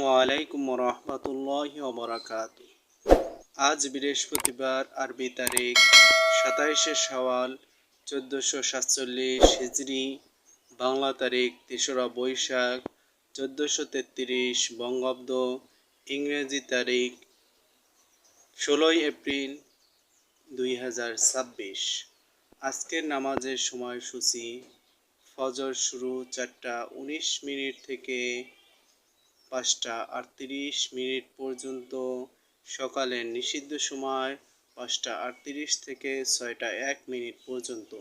ওয়ালাইকুম রহমতুল্লাহি ওয়া বারাকাতুহু। আজ বৃহস্পতিবার, আরবি তারিখ 27শে শাওয়াল 1447 হিজরি, বাংলা তারিখ 3রা বৈশাখ 1433 বঙ্গাব্দ, ইংরেজি তারিখ 16ই এপ্রিল 2026। আজকের নামাজের সময়সূচি: ফজর শুরু 4টা 19 থেকে 5টা 38 পর্যন্ত। সকালের নিষিদ্ধ সময় 5টা 38 থেকে 6টা 1 পর্যন্ত।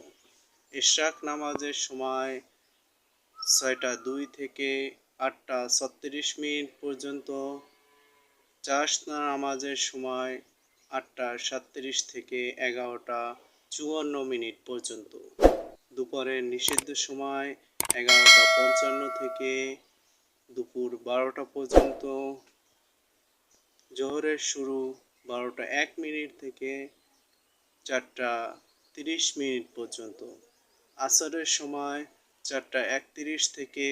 ইশরাক নামাজের সময় 6টা 2 থেকে 8টা 36 পর্যন্ত। চাশনা নামাজের সময় 8টা 37 থেকে 11টা 54 পর্যন্ত। দুপুরের নিষিদ্ধ সময় 11টা 55 থেকে দুপুর 12টা পর্যন্ত। জোহরের শুরু 12টা 1 থেকে 4টা 30 পর্যন্ত। আসরের সময় 4টা 31 থেকে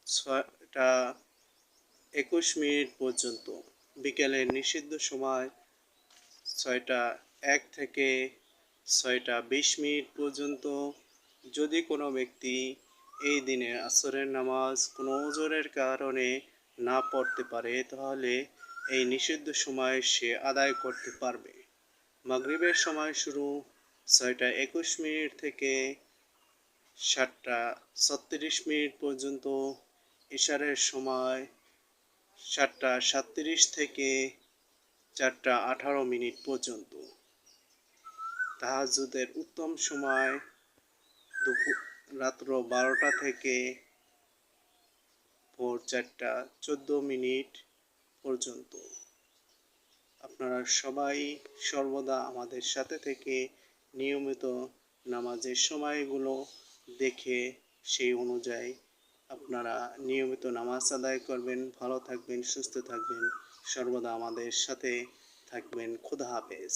6টা 21 পর্যন্ত। বিকেলের নিষিদ্ধ সময় 6টা 1 থেকে 6টা 20 পর্যন্ত। যদি কোনো ব্যক্তি এই দিনে আসরের নামাজ কোনো ওযরের কারণে না পড়তে পারে, তাহলে এই নিষিদ্ধ সময় সে আদায় করতে পারবে। মাগরিবের সময় শুরু 6টা 21 থেকে 7টা 36 পর্যন্ত। ইশারের সময় 7টা 37 থেকে 4টা 18 পর্যন্ত। তাহাজ্জুদের উত্তম সময় রাত্র 12টা থেকে ভোর 4টা 14 পর্যন্ত। আপনারা সবাই সর্বদা আমাদের সাথে থেকে নিয়মিত নামাজের সময়গুলো দেখে সেই অনুযায়ী আপনারা নিয়মিত নামাজ আদায় করবেন। ভালো থাকবেন, সুস্থ থাকবেন, সর্বদা আমাদের সাথে থাকবেন। খোদা হাফেজ।